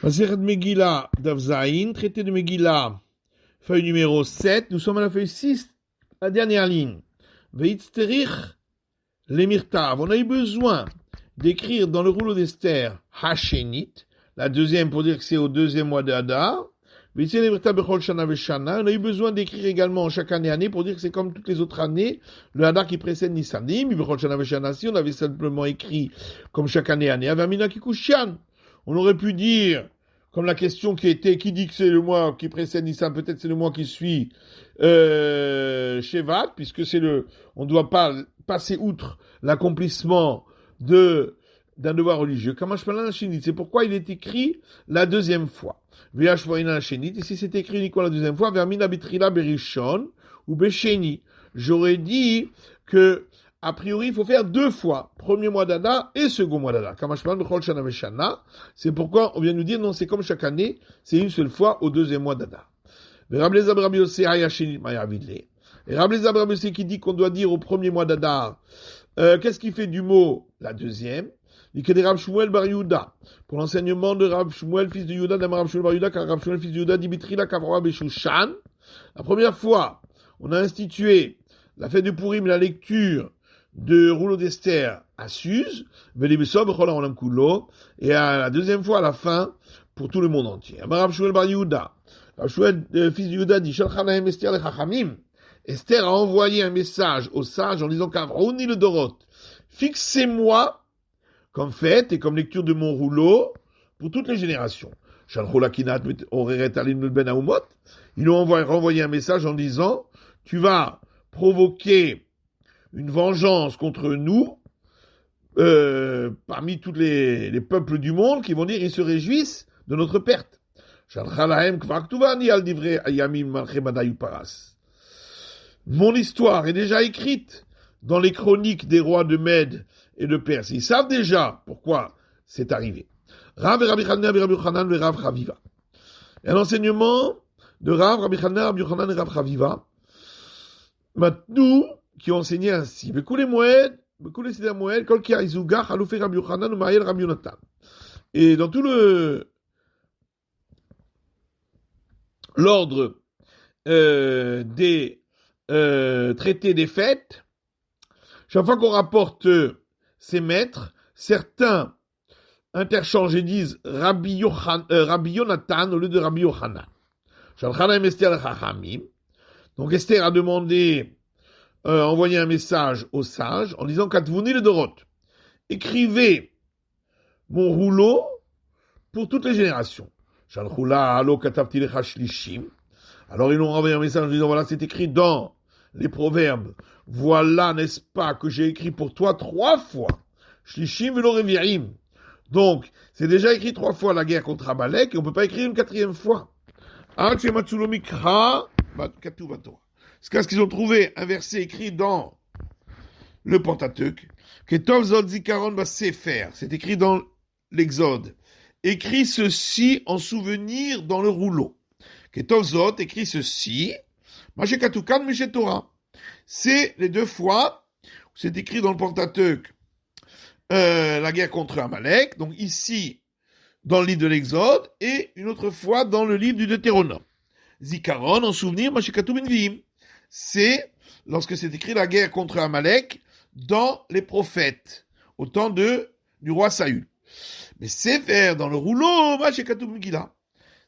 Masechet Megillah, Daf Zayin, traité de Megillah, feuille numéro 7. Nous sommes à la feuille 6, la dernière ligne. Veitzterich lemirtav. On a eu besoin d'écrire dans le rouleau d'Esther Hashenit, la deuxième pour dire que c'est au deuxième mois d'Adar. Veitzterich lemirtav bechol shana veshana. On a eu besoin d'écrire également chaque année pour dire que c'est comme toutes les autres années, le Hadar qui précède Nissanim. Bechol shana veshana, si on avait simplement écrit comme chaque année, Avamina Kikushian. On aurait pu dire, comme la question qui dit que c'est le mois qui précède Nissan, peut-être c'est le mois qui suit Shevat, puisque on ne doit pas passer outre l'accomplissement d'un devoir religieux. C'est pourquoi il est écrit la deuxième fois. Ici c'est écrit uniquement la deuxième fois, Vermina Bitrila Berishon ou Besheni. J'aurais dit que a priori, il faut faire deux fois, premier mois d'Adar et second mois d'Adar. C'est pourquoi on vient nous dire, non, c'est comme chaque année, c'est une seule fois au deuxième mois d'Adar. Et Rabbi Eliezer qui dit qu'on doit dire au premier mois d'Adar, qu'est-ce qui fait du mot la deuxième? Pour l'enseignement de Rav Shmuel, fils de Yuda, d'Amar Rav Shmuel bar Yuda, car Rav Shmuel, fils de Yuda, Dimitri la Kavra Beshushan. La première fois, on a institué la fête de Purim, la lecture de rouleau d'Esther à Suse, et à la deuxième fois à la fin pour tout le monde entier. Rav Shmuel bar Yehuda, Rav Shmuel, fils de Yehuda, dit Esther a envoyé un message aux sages en disant Kavrouni le Dorot, fixez-moi comme fête et comme lecture de mon rouleau pour toutes les générations. Ils ont renvoyé un message en disant tu vas provoquer une vengeance contre nous, parmi tous les peuples du monde qui vont dire ils se réjouissent de notre perte. Mon histoire est déjà écrite dans les chroniques des rois de Mède et de Perse. Ils savent déjà pourquoi c'est arrivé. Rav et Rabbi Chanina et Rabbi Yochanan et Rav Chaviva. Et un enseignement de Rav, Rabbi Chanina, Rabbi Yochanan et Rav Chaviva. Maintenant, qui ont enseigné ainsi. Et dans tout l'ordre des traités des fêtes, chaque fois qu'on rapporte ces maîtres, certains interchangent et disent Rabbi Yonatan au lieu de Rabbi Yochanan. Donc Esther a demandé envoyer un message aux sages en disant Katvuni le Dorot. Écrivez mon rouleau pour toutes les générations. Alors ils l'ont envoyé un message en disant voilà, c'est écrit dans les proverbes. Voilà, n'est-ce pas, que j'ai écrit pour toi 3 fois. Shlishim velo revi'im. Donc, c'est déjà écrit 3 fois la guerre contre Amalek et on ne peut pas écrire une 4e fois. C'est parce qu'ils ont trouvé un verset écrit dans le Pentateuque, Ketov Zod Zikaron Sefer, c'est écrit dans l'Exode. Écrit ceci en souvenir dans le rouleau. Ketov Zod écrit ceci, Mashekatukan Mishetora. C'est les 2 fois où c'est écrit dans le Pentateuque la guerre contre Amalek, donc ici dans le livre de l'Exode, et une autre fois dans le livre du Deutéronome. Zikaron en souvenir, Mashekatu Benviim. C'est lorsque c'est écrit la guerre contre Amalek dans les prophètes, au temps du roi Saül. Mais Sefer dans le rouleau, Mashekatu Megillah.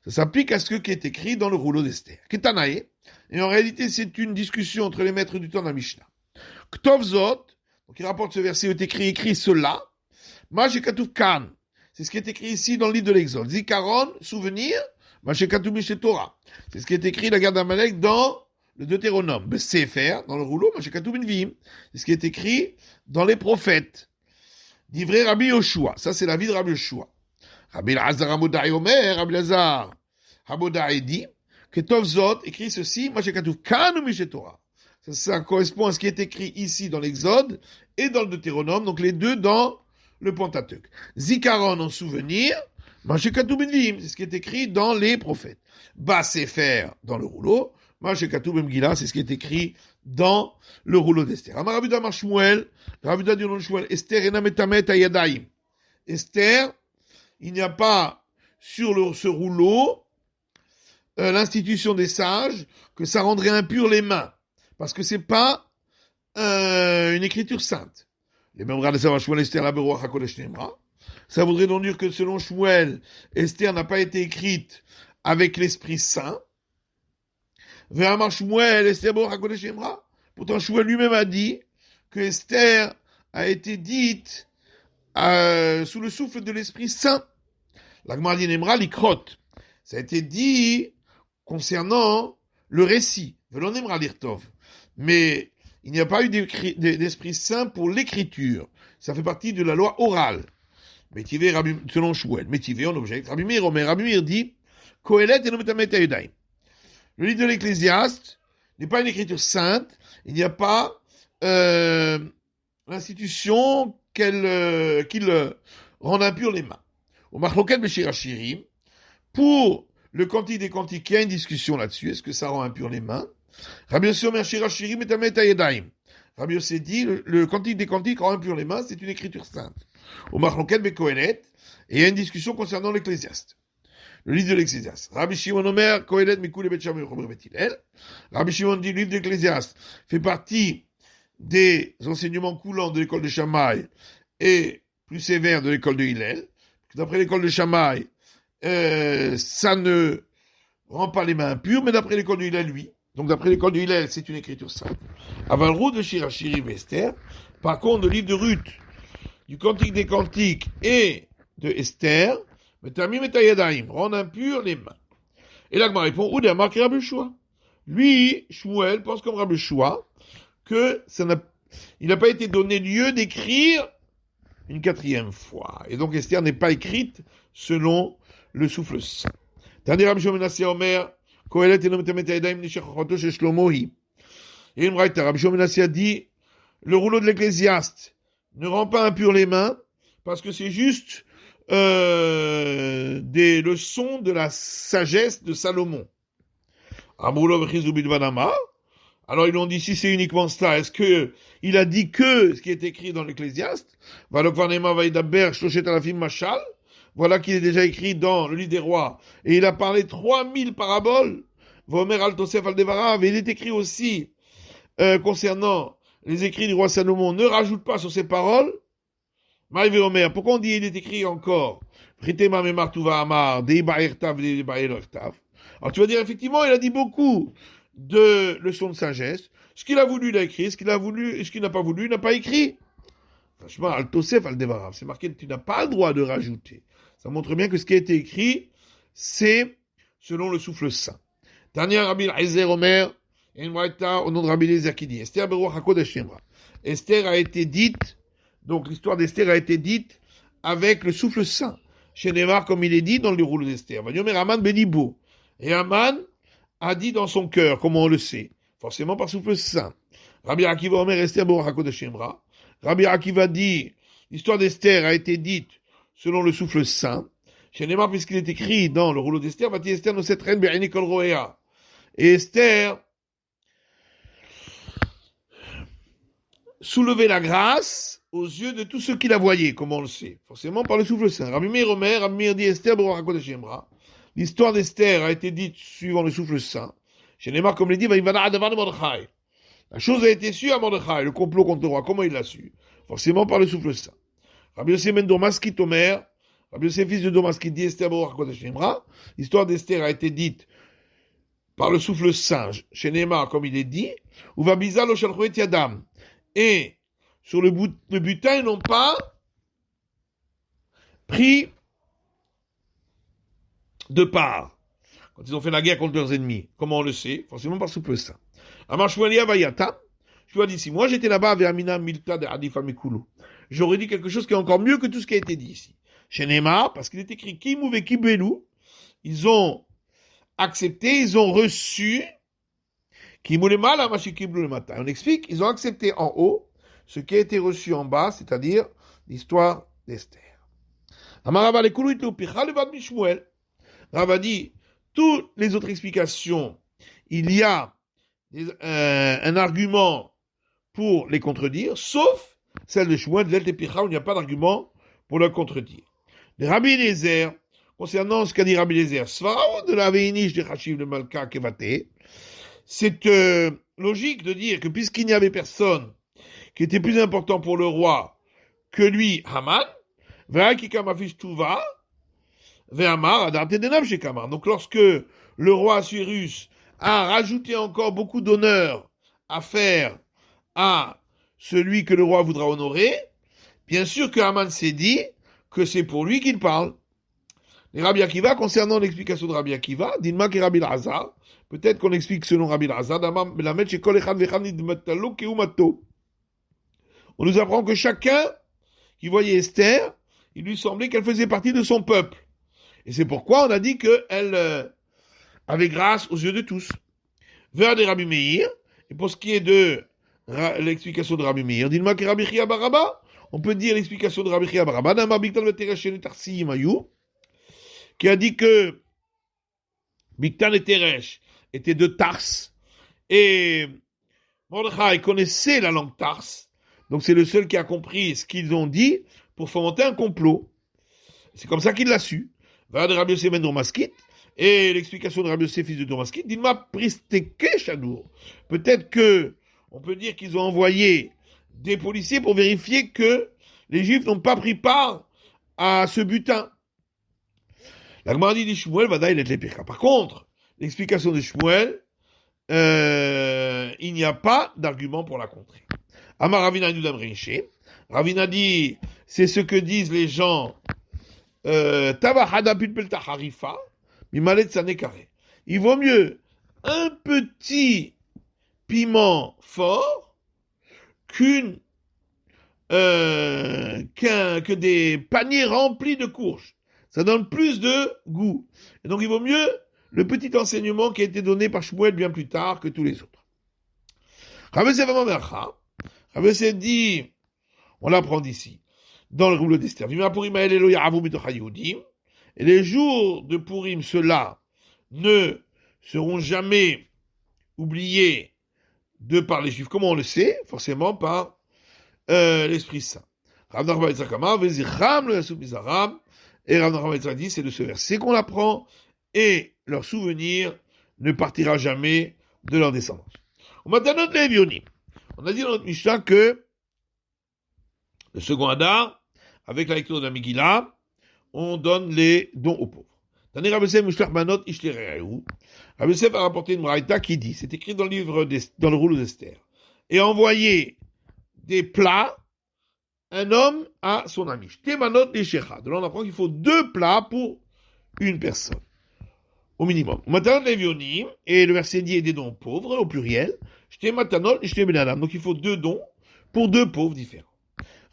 Ça s'applique à ce qui est écrit dans le rouleau d'Esther. Ketanae. Et en réalité, c'est une discussion entre les maîtres du temps de la Mishnah. Ktov Zot, donc il rapporte ce verset où est écrit cela. Mashekatu Kan. C'est ce qui est écrit ici dans le livre de l'Exode. Zikaron, souvenir. Mashekatu Mishetora. C'est ce qui est écrit la guerre d'Amalek dans le Deutéronome. Sefer, dans le rouleau, Mashekatu Benviim. C'est ce qui est écrit dans les prophètes. Divrei Rabbi Yoshua. Ça, c'est la vie de Rabbi Yoshua. Rabbi Elazar Hamodai Omer, Rabbi Elazar Hamodai dit, Ketov Zot écrit ceci, Mashekatu Kanu Mishetora. Ça correspond à ce qui est écrit ici dans l'Exode et dans le Deutéronome, donc les 2 dans le Pentateuque. Zikaron en souvenir, Mashekatu Benviim, c'est ce qui est écrit dans les prophètes. Sefer dans le rouleau, Mashekatu Bemgila, c'est ce qui est écrit dans le rouleau d'Esther. Amar Ravuda Mar Shmuel, Ravuda du nom de Shmuel, Esther enam metamet hayadayim. Esther, il n'y a pas sur ce rouleau l'institution des sages que ça rendrait impur les mains, parce que c'est pas une écriture sainte. Les mêmes de savoir Shmuel Esther la Beruach HaKodesh Nemra. Ça voudrait donc dire que selon Shmuel, Esther n'a pas été écrite avec l'Esprit Saint. Ve'amar Shmuel Esther Beruach HaKodesh Nemra. Pourtant Shmuel lui-même a dit que Esther a été dite sous le souffle de l'Esprit Saint. La Gemara dit Nemra likrot. Ça a été dit concernant le récit. Velon Nemra lirtov. Mais il n'y a pas eu d'Esprit Saint pour l'écriture. Ça fait partie de la loi orale. Métivé, selon Shmuel. Métivé, on objecte. Rabbi Meir dit Kohelet et Nometamet Ayudai. Le livre de l'Ecclésiaste n'est pas une écriture sainte. Il n'y a pas l'institution qu'il rend impur les mains. Au Machloket Beshir Hashirim, pour le Cantique des Cantiques, il y a une discussion là-dessus. Est-ce que ça rend impur les mains? Rabbi Yossi Omer Shir Hashirim et Amet Ayedayim. Rabbi Yossi dit le Cantique des Cantiques rend impur les mains, c'est une écriture sainte. Au Machloket Bekohelet, et il y a une discussion concernant l'Ecclésiaste. Le livre de l'Ecclésiaste. Rabbi Shimon Omer Kohelet Mikul Bet Shammai Chomer Bet Hillel. Rabbi Shimon dit le livre de l'Ecclésiaste fait partie des enseignements coulants de l'école de Shammai et plus sévères de l'école de Hillel. D'après l'école de Shammai, ça ne rend pas les mains impures, mais d'après l'école de Hillel, lui. Donc d'après l'école de Hillel, c'est une écriture sainte. Avalrou de Shir Hashirim et Esther. Par contre, le livre de Ruth, du Cantique des Cantiques et de Esther, Metamim et Tayadaim, rend impurs les mains. Et là, je me réponds, où est marqué Rabbi Shua? Lui, Shmuel, pense comme Rabbi Shua, que il n'a pas été donné lieu d'écrire une quatrième fois. Et donc Esther n'est pas écrite selon le souffle saint. Tandis Rabbi Shimon Menasseh Omer, Kohelet et Nometamet Ayadayim Nishachochoto chez Shlomohi. Et une braïta, Rabbi Shimon Menasseh a dit, le rouleau de l'Ecclésiaste ne rend pas impur les mains, parce que c'est juste des leçons de la sagesse de Salomon. Amroulov Chizubidvanama. Alors ils ont dit, si c'est uniquement cela, est-ce que il a dit que ce qui est écrit dans l'Ecclésiaste? Voilà qu'il est déjà écrit dans le livre des rois. Et il a parlé 3000 paraboles. Vomer Altosef Aldevarav. Et il est écrit aussi, concernant les écrits du roi Salomon, ne rajoute pas sur ces paroles. Maïvé Omer. Pourquoi on dit il est écrit encore? Alors tu vas dire, effectivement, il a dit beaucoup de leçons de sagesse. Ce qu'il a voulu, il a écrit. Ce qu'il n'a pas voulu, il n'a pas écrit. Franchement, Altosef Aldevarav. C'est marqué, tu n'as pas le droit de rajouter. Ça montre bien que ce qui a été écrit, c'est selon le souffle saint. Tania Rabbi Eliezer Omer, et une braïta au nom de Rabbi Eliezer qui dit, Esther Beruach HaKodesh Nemra. Esther a été dite, donc l'histoire d'Esther a été dite avec le souffle saint. Chez Neymar, comme il est dit dans le rouleau d'Esther. Vanyomer Aman Benibo. Et Aman a dit dans son cœur, comment on le sait, forcément par souffle saint. Rabbi Akiva Omer Esther Beruach HaKodesh Nemra. Rabbi Akiva dit, l'histoire d'Esther a été dite selon le souffle saint. Chez Neymar, puisqu'il est écrit dans le rouleau d'Esther, Vati Esther no set reine be'eini kol roea. Et Esther soulevait la grâce aux yeux de tous ceux qui la voyaient, comme on le sait, forcément par le souffle saint. Rabbi Meir Omer, Rabbi Meir dit Esther Beruach HaKodesh Nemra. L'histoire d'Esther a été dite suivant le souffle saint. Chez Neymar, comme il dit, Vayivana adavar de Mordechai. La chose a été su à Mordechai, le complot contre le roi. Comment il l'a su? Forcément par le souffle saint. Rabbi Yosef ben Domaskit Omer, Rabbi Yosef fils de Domaskit dit Esther Beruach HaKodesh Nemra. L'histoire d'Esther a été dite par le souffle saint, chez Neymar, comme il est dit, ou va bizal shalchuet yadam. Et sur le butin, ils n'ont pas pris de part quand ils ont fait la guerre contre leurs ennemis. Comment on le sait? Forcément par souffle saint. Amar Shmuelia Vayata. Je dois dire, si moi j'étais là-bas, Vermina Milta de Hadifa Mikulu, j'aurais dit quelque chose qui est encore mieux que tout ce qui a été dit ici. Chez Neymar, parce qu'il est écrit Kimou ve Kibelu, ils ont accepté, ils ont reçu Kimou le mal à Mashikiblu le matin. On explique, ils ont accepté en haut ce qui a été reçu en bas, c'est-à-dire l'histoire d'Esther. Amarava le Kulu itlu picha levad Mishmuel. Rava dit, toutes les autres explications, il y a un argument pour les contredire, sauf celle de Shmuel, de l'El Tepicha, où il n'y a pas d'argument pour le contredire. Les Rabbi Eliezer, concernant ce qu'a dit Rabbi Eliezer, Svarao de la Veinish de Chachiv de Malka Kevate, c'est logique de dire que puisqu'il n'y avait personne qui était plus important pour le roi que lui, Haman, donc lorsque le roi Assyrus a rajouté encore beaucoup d'honneur à faire à celui que le roi voudra honorer, bien sûr que Haman s'est dit que c'est pour lui qu'il parle. Les Rabbi Akiva, concernant l'explication de Rabbi Akiva, Dinma ki Rabbi Elazar, peut-être qu'on explique selon Rabbi Elazar, on nous apprend que chacun qui voyait Esther, il lui semblait qu'elle faisait partie de son peuple. Et c'est pourquoi on a dit qu'elle avait grâce aux yeux de tous. Vers des Rabbi Meir, et pour ce qui est de l'explication de Rabbi Meir, Dinma ki Rabbi Chia bar Abba, on peut dire l'explication de Rabbi Chia bar Abba, Damar Biktan Veteresh Tarsi Mayou, qui a dit que Biktan et Teresh étaient de Tars, et Mordechai connaissait la langue Tars, donc c'est le seul qui a compris ce qu'ils ont dit pour fomenter un complot. C'est comme ça qu'il l'a su. Va de Rabbi Yosef ben Domaskit, et l'explication de Rabbi Yosef fils de Domaskit, Dilma Pristeke Shadour. Peut-être que on peut dire qu'ils ont envoyé des policiers pour vérifier que les Juifs n'ont pas pris part à ce butin. La Gemara dit Shmuel va d'ailleurs les pires. Par contre, l'explication de Shmuel, il n'y a pas d'argument pour la contrer. Amar Ravina nous Riché. Ravina dit, c'est ce que disent les gens. Il vaut mieux un petit piment fort que des paniers remplis de courges. Ça donne plus de goût. Et donc il vaut mieux le petit enseignement qui a été donné par Shmuel bien plus tard que tous les autres. Rabbi Yosef dit, on l'apprend d'ici, dans le rouleau d'Esther. Et les jours de Purim, ceux-là ne seront jamais oubliés de par les Juifs. Comment on le sait? Forcément par l'Esprit Saint. Et Rav Nachman dit, c'est de ce verset qu'on apprend, et leur souvenir ne partira jamais de leur descendance. On a dit dans notre Mishnah que le second Hadar, avec la lecture de la Megillah, on donne les dons aux pauvres. Rabbi Yosef a rapporté une braïta qui dit, c'est écrit dans le rouleau d'Esther, et envoyer des plats un homme à son ami. De là on apprend qu'il faut 2 plats pour une personne, au minimum. Et le verset dit des dons pauvres, au pluriel. Donc il faut 2 dons pour 2 pauvres différents.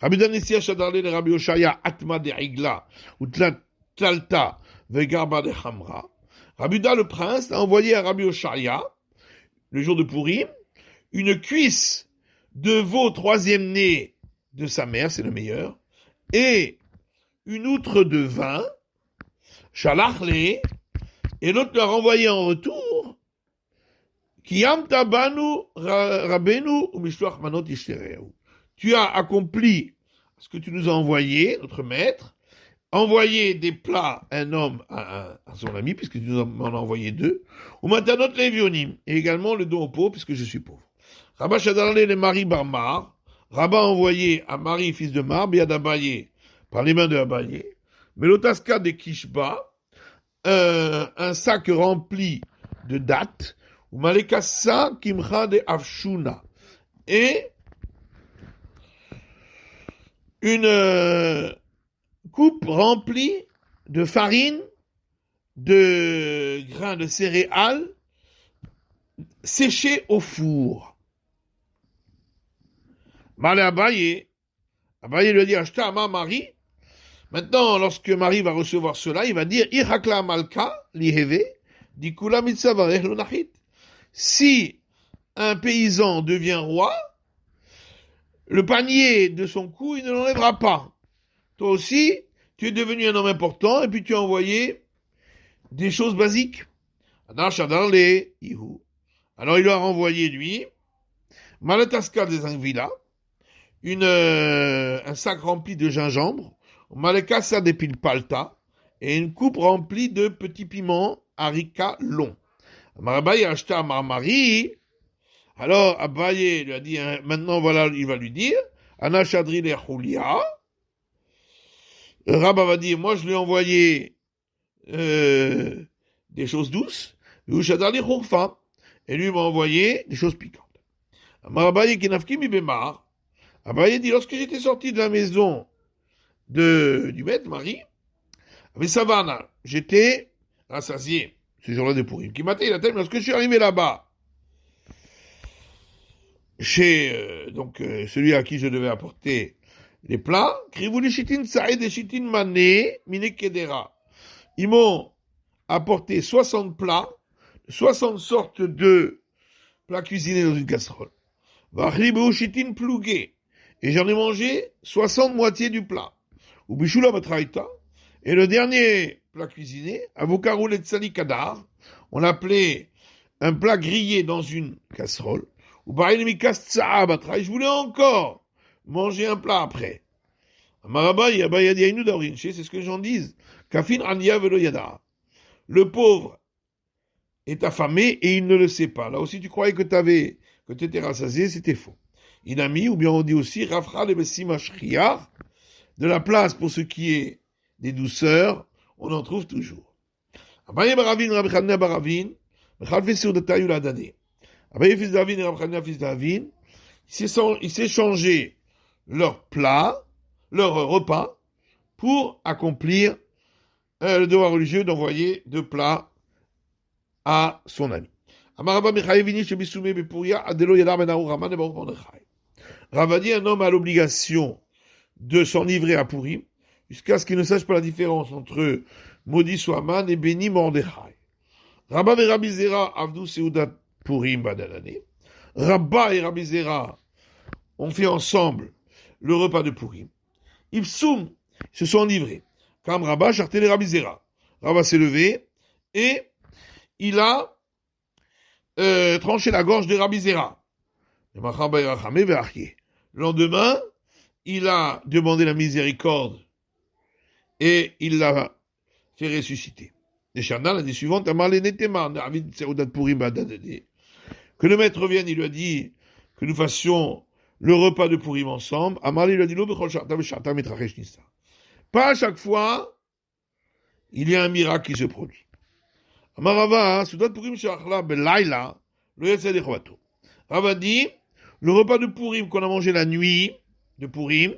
Rabbi Danessia Shadarle le Rabbi Oshaya Atma de Igla ou Tlalta Vegarba de Hamra. Rabbi Da le prince a envoyé à Rabbi Oshaya, le jour de Purim, une cuisse de veau 3e né de sa mère, c'est le meilleur, et une outre de vin, Shalachle, et l'autre leur a envoyé en retour, Kiyam Tabanu Rabenu ou Mishloach Manot Ishtereu. Tu as accompli ce que tu nous as envoyé, notre maître, envoyer des plats à un homme à son ami, puisque tu nous en as envoyé 2, ou Matanot Levionim, et également le don aux pauvres, puisque je suis pauvre. Rabba Shadarle le mari Barmar, Rabba a envoyé à Marie, fils de Mar, Biad Abaye, par les mains de Abaye, Melotaska de Kishba, un sac rempli de dattes, ou Malekassa Kimcha de Afshuna, et une coupe remplie de farine, de grains de céréales, séchés au four. Malé Abaye lui a dit, acheta à Marie. Maintenant, lorsque Marie va recevoir cela, il va dire, Irakla Malka, liheve, dikula mitzavarech lunachit. Si un paysan devient roi, le panier de son cou, il ne l'enlèvera pas. Toi aussi, tu es devenu un homme important, et puis tu as envoyé des choses basiques. Alors il leur a envoyé, lui, Malataska des Angvila, un sac rempli de gingembre, Malekassa des Pilpalta, et une coupe remplie de petits piments haricots longs. Abaye a acheté à Marmari. Alors Abaye lui a dit, maintenant voilà, il va lui dire, Ana Chadri le Choulia. Rabba va dire, moi je lui ai envoyé des choses douces, et lui m'a envoyé des choses piquantes. Abaye Kinafki mi Bemar. Abaye dit, lorsque j'étais sorti de la maison du maître Marie, mais ça va, j'étais rassasié ce jour-là de Pourim. Qui m'a dit la tête, lorsque je suis arrivé là-bas, chez celui à qui je devais apporter les plats, Krivouli Shitin Saïd et Shitin Mané, Mine Kedera. Ils m'ont apporté 60 plats, 60 sortes de plats cuisinés dans une casserole. Vachlibu Shitin Plougué. Et j'en ai mangé 60 moitiés du plat. Ou Bishula Matraïta. Et le dernier plat cuisiné, avocat roulé de sali kadar, on l'appelait un plat grillé dans une casserole. Ou je voulais encore manger un plat après. C'est ce que les gens disent. Kafin ania velo yada. Le pauvre est affamé et il ne le sait pas. Là aussi, tu croyais que tu étais rassasié, c'était faux. Inami, ou bien on dit aussi, Rafra le Bessima Shriar, de la place pour ce qui est des douceurs, on en trouve toujours. Abaye Baravin, Rabbi Chanina Baravin, Mechalfe Seudata Yuladane. Abaye fils d'Avin et Rabbi Chanina fils d'Avin, ils s'échangeaient leur plat, leur repas, pour accomplir le devoir religieux d'envoyer 2 plats à son ami. Amarava Mechayevini Shebisume Bepuria Adelo Yadar Ben Aou Raman et Baruch Mordechai. Ravadi, un homme a l'obligation de s'enivrer à Purim, jusqu'à ce qu'il ne sache pas la différence entre maudit soit Aman et béni Mordechai. Rabba et Rabbi Zera Avdu Seudat Purim Badalane. Rabba et Rabbi Zera ont fait ensemble le repas de Purim. Ifsoum se sont enivrés. Comme Rabba charté les Rabbi Zera. Rabba s'est levé et il a tranché la gorge de Rabbi Zera. Le lendemain, il a demandé la miséricorde et il l'a fait ressusciter. Les Shana, l'année suivante, que le maître vienne, il lui a dit que nous fassions le repas de Purim ensemble. Amal, il lui a dit, pas à chaque fois, il y a un miracle qui se produit. Amarava, Soudat Purim Shachla Belaila, le Yetsa de Chovato. Rava dit, le repas de Purim qu'on a mangé la nuit de Purim,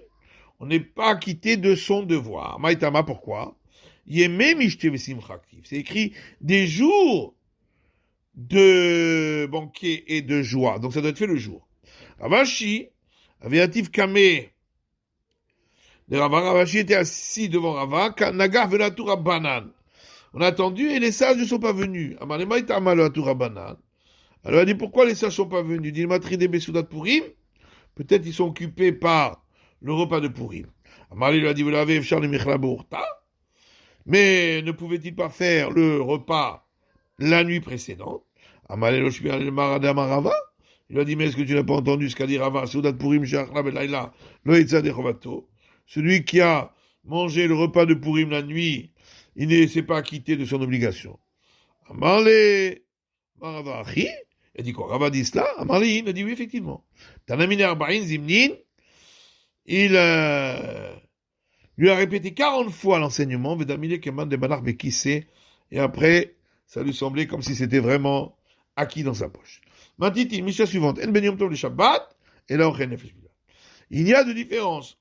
on n'est pas quitté de son devoir. Maïtama, pourquoi? C'est écrit des jours de banquet et de joie. Donc ça doit être fait le jour. Ravashi, Aviatif Kameh, Ravashi était assis devant Rava, Nagar Velatura Banan. On a attendu et les sages ne sont pas venus. Amalemaïtama Velatura Banan. Alors il a dit, pourquoi les sages ne sont pas venus? Il dit, Matri des Besoudat Purim. Peut-être ils sont occupés par le repas de Purim. Amali lui a dit, vous l'avez, mais ne pouvait-il pas faire le repas la nuit précédente? Amali le Maradam Rava. Il lui a dit, mais est-ce que tu n'as pas entendu ce qu'a dit Rava? Soudat Purim, celui qui a mangé le repas de Purim la nuit, il ne s'est pas acquitté de son obligation. Amali Rava Achi. Il a dit quoi? Rava dit cela? Amali, il a dit oui, effectivement. Tanamine Arba'in Zimnin, il lui a répété 40 fois l'enseignement, Vedamine Keman de Banar Bekissé, et après, ça lui semblait comme si c'était vraiment acquis dans sa poche. Matiti, Misha suivante, En Ben Yom Tov le Shabbat, et là, il y a de différence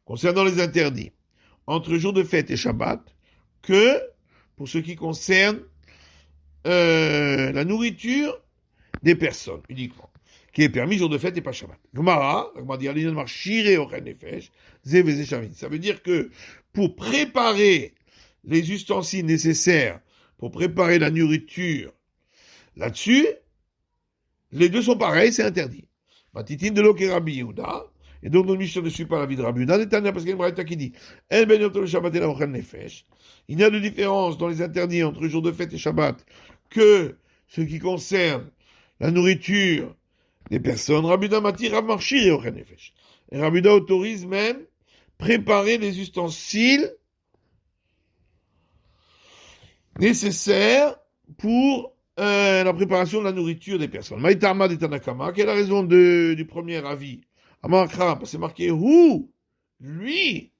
concernant les interdits entre jour de fête et Shabbat que pour ce qui concerne la nourriture des personnes uniquement, qui est permis jour de fête et pas Shabbat. Gemara, ça veut dire que pour préparer les ustensiles nécessaires pour préparer la nourriture là-dessus, les deux sont pareils, c'est interdit. Matitin de l'eau qui est Rabbi Yehuda, et donc notre Mishnah ne suit pas l'avis de Rabbi Yehuda, parce qu'il y a une braïta qui dit il y a de différence dans les interdits entre jour de fête et Shabbat que ce qui concerne la nourriture des personnes. Rabbi Yehuda mati Rav Marchir et Ochen Nefesh. Et Rabbi Yehuda autorise même préparer les ustensiles nécessaires pour la préparation de la nourriture des personnes. Maïtama de Tanakama, quelle est la raison du premier avis? Amakra, parce que c'est marqué où lui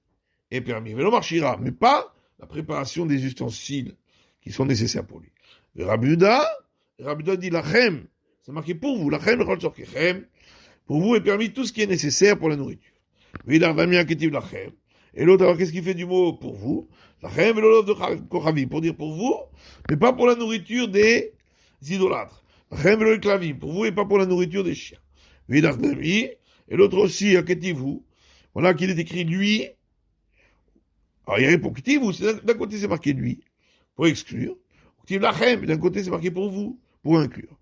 est permis. Vélo marchira, mais pas la préparation des ustensiles qui sont nécessaires pour lui. Rabbi Yehuda dit lachem, c'est marqué pour vous, lachem lechol tzorkechem, pour vous est permis tout ce qui est nécessaire pour la nourriture. Vidar damien ketiv lachem. Et l'autre, alors qu'est-ce qu'il fait du mot pour vous? Lachem velolov de kochavi, pour dire pour vous, mais pas pour la nourriture des idolâtres. Lachem velolov klavim, pour vous et pas pour la nourriture des chiens. Vidar dami, et l'autre aussi, ketivou. Voilà qu'il est écrit lui. Alors il répond ketivou, d'un côté c'est marqué lui, pour exclure. D'un côté c'est marqué pour vous, pour inclure.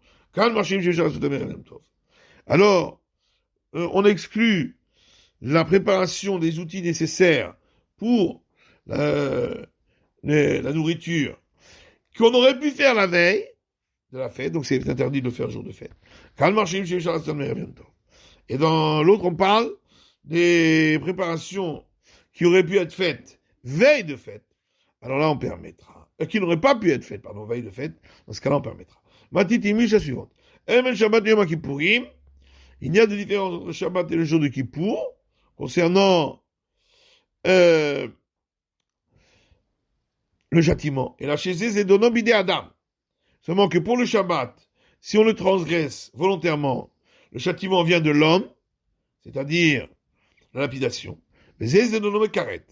Alors, on exclut la préparation des outils nécessaires pour la nourriture qu'on aurait pu faire la veille de la fête, donc c'est interdit de le faire le jour de fête. Et dans l'autre, on parle des préparations qui auraient pu être faites veille de fête. Alors là, on permettra. Qui n'auraient pas pu être faites, pardon, veille de fête. Dans ce cas-là, on permettra. Matitimi, la suivante. Shabbat Yom Kippourim. Il y a de différence entre Shabbat et le jour de Kippour concernant le châtiment. Et la chézé, c'est donnant bidé Adam. Seulement que pour le Shabbat, si on le transgresse volontairement, le châtiment vient de l'homme, c'est-à-dire la lapidation. Mais c'est donnant karet.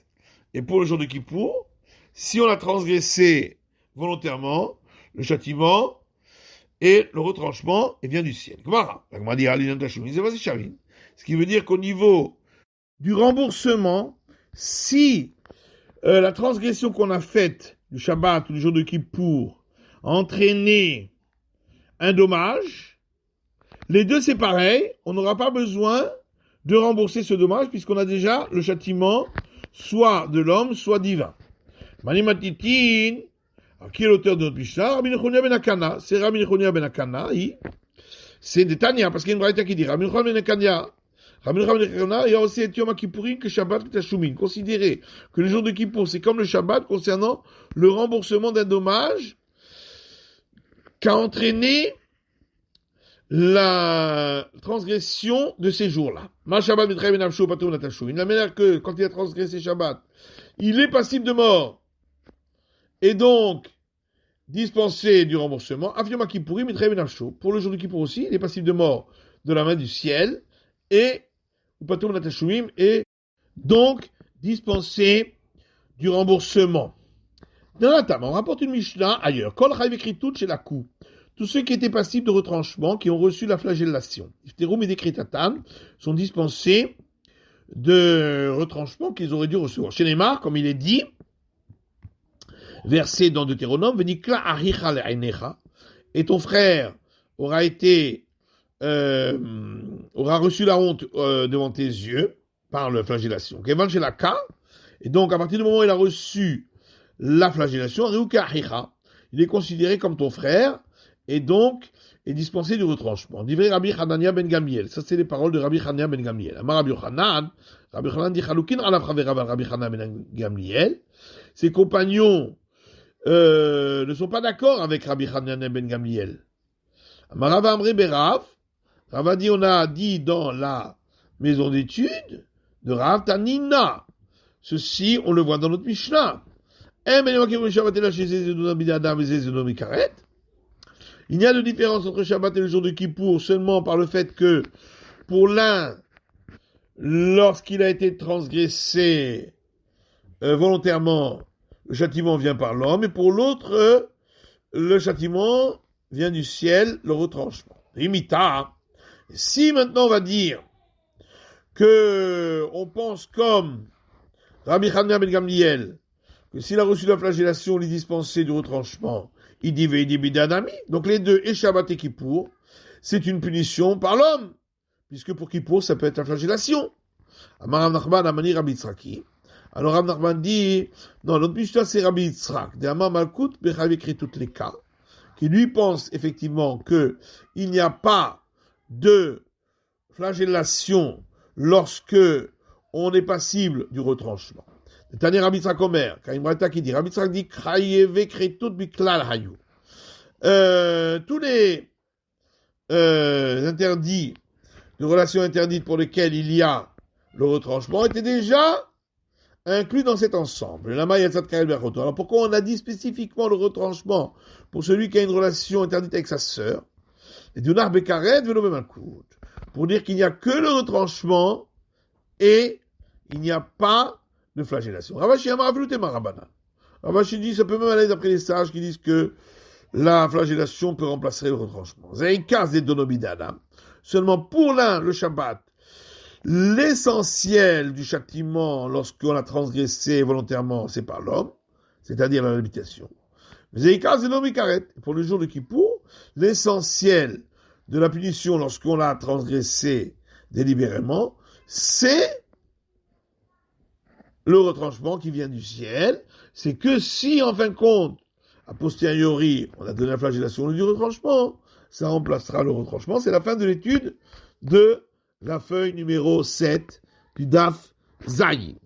Et pour le jour de Kippour, si on l'a transgressé volontairement, le châtiment et le retranchement vient du ciel. Ce qui veut dire qu'au niveau du remboursement, si la transgression qu'on a faite du Shabbat ou du jour de Kippour a entraîné un dommage, les deux c'est pareil, on n'aura pas besoin de rembourser ce dommage puisqu'on a déjà le châtiment soit de l'homme, soit divin. Manimatitin, qui est l'auteur de notre Mishnah? Rabbi Nechonia ben Akana. C'est Rabbi Nechonia ben Akana. C'est de Tanya, parce qu'il y a une braïta qui dit Rabbi Nechonia ben Akana. Rabbi Nechonia ben Akana, il y a aussi Yom Kippourim que Shabbat que Tashumin. Considérez que le jour de Kippour, c'est comme le Shabbat concernant le remboursement d'un dommage qu'a entraîné la transgression de ces jours-là. Ma Shabbat mitraï ben Avshu patur natashumin. La manière que, quand il a transgressé Shabbat, il est passible de mort. Et donc, dispensé du remboursement, Afioma Kippourim et Très Benafsho. Pour le jour de Kippour aussi, il est passible de mort de la main du ciel, et Upatum Natashumim est donc dispensé du remboursement. Dans la table, on rapporte une Mishnah ailleurs. Kol Chayv Ekritout chez la coup. Tous ceux qui étaient passibles de retranchement, qui ont reçu la flagellation, Ifterum et Dekritatan, sont dispensés de retranchement qu'ils auraient dû recevoir. Chez Neymar, comme il est dit, versé dans Deutéronome, Venikla Aricha le'ainecha, et ton frère aura été, aura reçu la honte devant tes yeux par la flagellation. Kevan Shelaka, et donc à partir du moment où il a reçu la flagellation, Ariuka Aricha, il est considéré comme ton frère, et donc est dispensé du retranchement. Divrei Rabbi Hanania ben Gamliel. Ça, c'est les paroles de Rabbi Hanania ben Gamliel. Amar Rabbi Yochanan dit Chalukin alav chaverav al Rabbi Hanania ben Gamliel. Ses compagnons ne sont pas d'accord avec Rabbi Hanania ben Gamliel. Amar Rav Amri Berav. Rav a dit, on a dit dans la maison d'études de Rav Tanina. Ceci, on le voit dans notre Mishnah. Il n'y a de différence entre Shabbat et le jour de Kippour seulement par le fait que pour l'un, lorsqu'il a été transgressé volontairement, le châtiment vient par l'homme, et pour l'autre, le châtiment vient du ciel, le retranchement. Imita. Si maintenant on va dire que on pense comme Rabbi Hanania ben Gamliel, que s'il a reçu la flagellation, il est dispensé du retranchement, il dit bidadami. Donc les deux, et Shabbat et Kippour, c'est une punition par l'homme, puisque pour Kippour, ça peut être la flagellation. Amar Rav Nachman amani Rabbi Yitzraki. Alors Rav Nachman dit, non, notre Mishnah c'est Rabbi Yitzrak, de Amar Malkut bechav écrit toutes les cas, qui lui pense effectivement que il n'y a pas de flagellation lorsque on est passible du retranchement. Tani Rabbi Yitzhak Omer, quand il me qui dit, Rabbi Yitzhak dit, Krayeve Kretut Biklal Hayu. Tous les interdits, de relations interdites pour lesquelles il y a le retranchement étaient déjà inclus dans cet ensemble. Alors pourquoi on a dit spécifiquement le retranchement pour celui qui a une relation interdite avec sa sœur? Et du nar bekaret velo bemalkout. Pour dire qu'il n'y a que le retranchement et il n'y a pas de flagellation. Ravashi Amar Avlut et Marabana. Ravashi dit, ça peut même aller d'après les sages qui disent que la flagellation peut remplacer le retranchement. Zaïkas des donobidana. Seulement pour l'un, le Shabbat, l'essentiel du châtiment lorsqu'on a transgressé volontairement, c'est par l'homme, c'est-à-dire l'habitation. Zaïkas des donobikaret. Pour le jour de Kippour, l'essentiel de la punition lorsqu'on l'a transgressé délibérément, c'est le retranchement qui vient du ciel. C'est que si, en fin de compte, a posteriori, on a donné la flagellation du retranchement, ça remplacera le retranchement. C'est la fin de l'étude de la feuille numéro 7 du Daf Zayin.